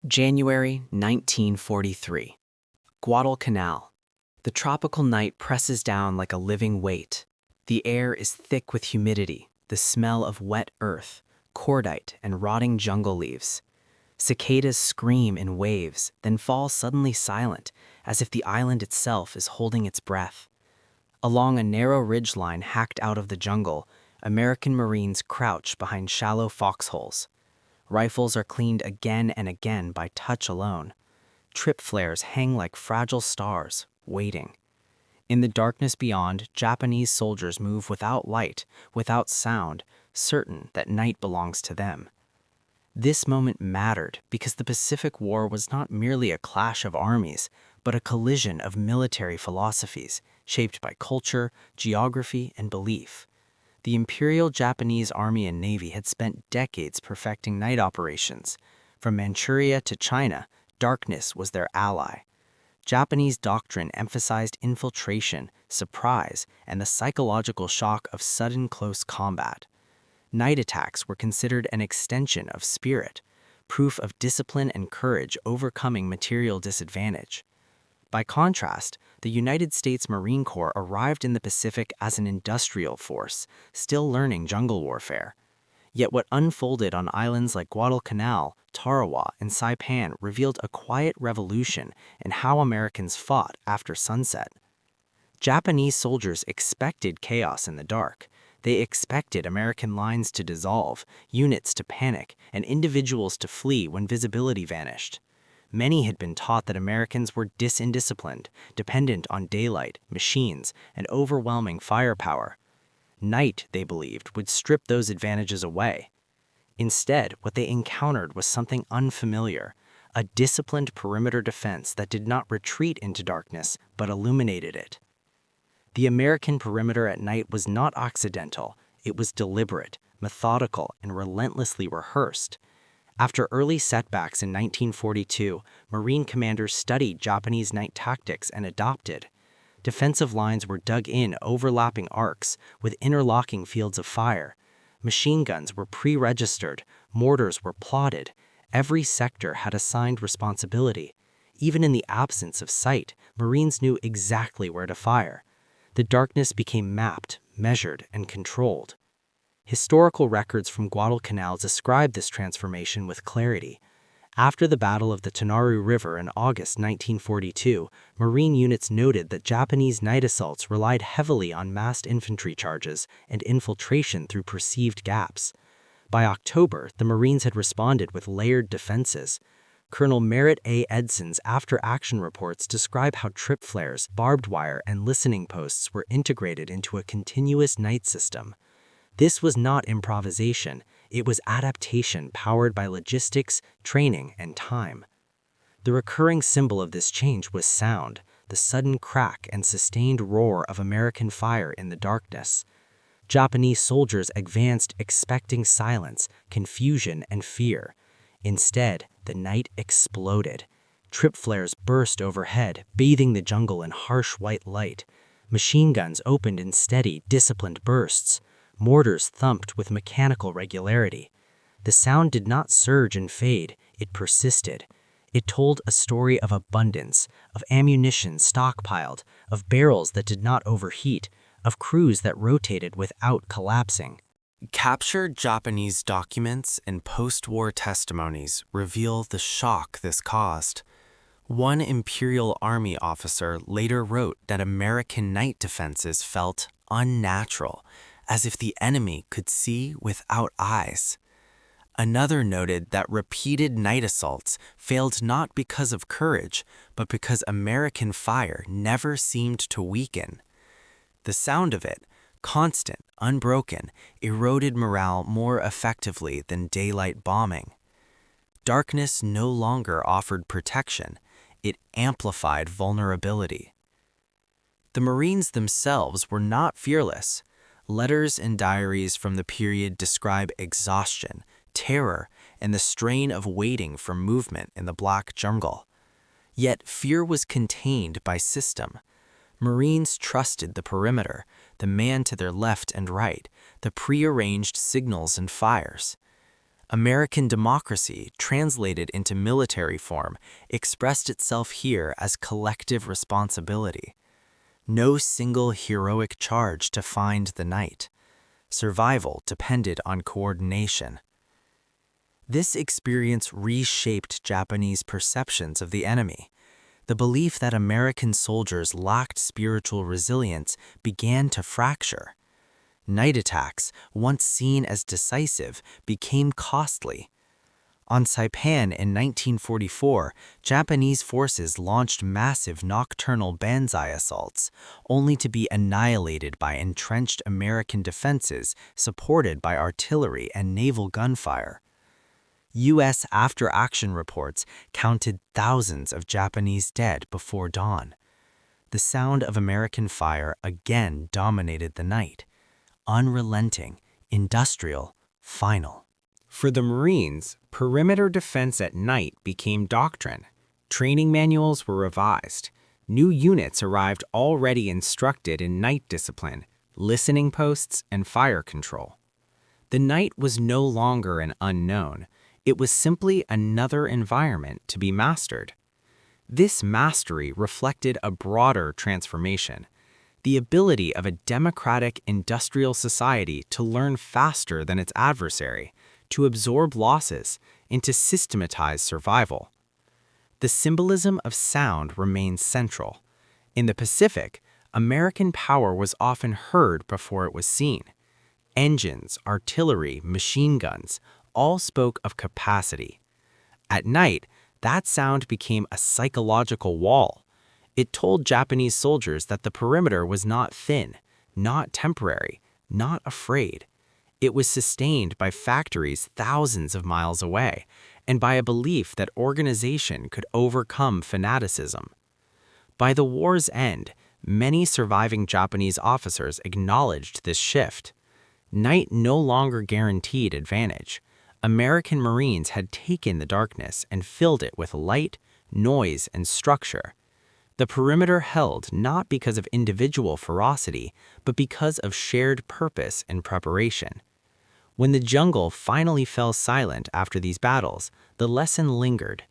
January 1943. Guadalcanal. The tropical night presses down like a living weight. The air is thick with humidity, the smell of wet earth, cordite, and rotting jungle leaves. Cicadas scream in waves, then fall suddenly silent, as if the island itself is holding its breath. Along a narrow ridgeline hacked out of the jungle, American Marines crouch behind shallow foxholes. Rifles are cleaned again and again by touch alone. Trip flares hang like fragile stars, waiting. In the darkness beyond, Japanese soldiers move without light, without sound, certain that night belongs to them. This moment mattered because the Pacific War was not merely a clash of armies, but a collision of military philosophies shaped by culture, geography, and belief. The Imperial Japanese Army and Navy had spent decades perfecting night operations. From Manchuria to China, darkness was their ally. Japanese doctrine emphasized infiltration, surprise, and the psychological shock of sudden close combat. Night attacks were considered an extension of spirit, proof of discipline and courage overcoming material disadvantage. By contrast, the United States Marine Corps arrived in the Pacific as an industrial force, still learning jungle warfare. Yet what unfolded on islands like Guadalcanal, Tarawa, and Saipan revealed a quiet revolution in how Americans fought after sunset. Japanese soldiers expected chaos in the dark. They expected American lines to dissolve, units to panic, and individuals to flee when visibility vanished. Many had been taught that Americans were indisciplined, dependent on daylight, machines, and overwhelming firepower. Night, they believed, would strip those advantages away. Instead, what they encountered was something unfamiliar, a disciplined perimeter defense that did not retreat into darkness, but illuminated it. The American perimeter at night was not accidental, it was deliberate, methodical, and relentlessly rehearsed. After early setbacks in 1942, Marine commanders studied Japanese night tactics and adopted. Defensive lines were dug in overlapping arcs with interlocking fields of fire. Machine guns were pre-registered, mortars were plotted. Every sector had assigned responsibility. Even in the absence of sight, Marines knew exactly where to fire. The darkness became mapped, measured, and controlled. Historical records from Guadalcanal describe this transformation with clarity. After the Battle of the Tanaru River in August 1942, Marine units noted that Japanese night assaults relied heavily on massed infantry charges and infiltration through perceived gaps. By October, the Marines had responded with layered defenses. Colonel Merritt A. Edson's after-action reports describe how trip flares, barbed wire, and listening posts were integrated into a continuous night system. This was not improvisation, it was adaptation powered by logistics, training, and time. The recurring symbol of this change was sound, the sudden crack and sustained roar of American fire in the darkness. Japanese soldiers advanced expecting silence, confusion, and fear. Instead, the night exploded. Trip flares burst overhead, bathing the jungle in harsh white light. Machine guns opened in steady, disciplined bursts. Mortars thumped with mechanical regularity. The sound did not surge and fade, it persisted. It told a story of abundance, of ammunition stockpiled, of barrels that did not overheat, of crews that rotated without collapsing. Captured Japanese documents and post-war testimonies reveal the shock this caused. One Imperial Army officer later wrote that American night defenses felt unnatural, as if the enemy could see without eyes. Another noted that repeated night assaults failed not because of courage, but because American fire never seemed to weaken. The sound of it, constant, unbroken, eroded morale more effectively than daylight bombing. Darkness no longer offered protection, it amplified vulnerability. The Marines themselves were not fearless. Letters and diaries from the period describe exhaustion, terror, and the strain of waiting for movement in the black jungle. Yet fear was contained by system. Marines trusted the perimeter, the man to their left and right, the prearranged signals and fires. American democracy, translated into military form, expressed itself here as collective responsibility. No single heroic charge to find the night. Survival depended on coordination. This experience reshaped Japanese perceptions of the enemy. The belief that American soldiers lacked spiritual resilience began to fracture. Night attacks, once seen as decisive, became costly. On Saipan in 1944, Japanese forces launched massive nocturnal banzai assaults, only to be annihilated by entrenched American defenses supported by artillery and naval gunfire. U.S. after-action reports counted thousands of Japanese dead before dawn. The sound of American fire again dominated the night. Unrelenting, industrial, final. For the Marines, perimeter defense at night became doctrine. Training manuals were revised. New units arrived already instructed in night discipline, listening posts, and fire control. The night was no longer an unknown. It was simply another environment to be mastered. This mastery reflected a broader transformation. The ability of a democratic industrial society to learn faster than its adversary, to absorb losses, and to systematize survival. The symbolism of sound remains central. In the Pacific, American power was often heard before it was seen. Engines, artillery, machine guns all spoke of capacity. At night, that sound became a psychological wall. It told Japanese soldiers that the perimeter was not thin, not temporary, not afraid. It was sustained by factories thousands of miles away, and by a belief that organization could overcome fanaticism. By the war's end, many surviving Japanese officers acknowledged this shift. Night no longer guaranteed advantage. American Marines had taken the darkness and filled it with light, noise, and structure. The perimeter held not because of individual ferocity, but because of shared purpose and preparation. When the jungle finally fell silent after these battles, the lesson lingered.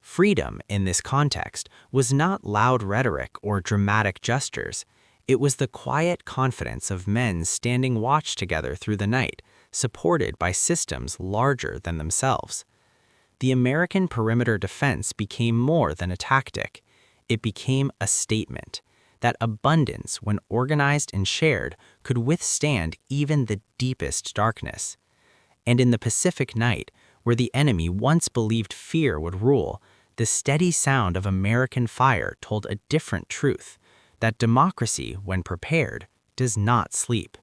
Freedom, in this context, was not loud rhetoric or dramatic gestures. It was the quiet confidence of men standing watch together through the night, supported by systems larger than themselves. The American perimeter defense became more than a tactic. It became a statement that abundance, when organized and shared, could withstand even the deepest darkness. And in the Pacific night, where the enemy once believed fear would rule, the steady sound of American fire told a different truth, that democracy, when prepared, does not sleep.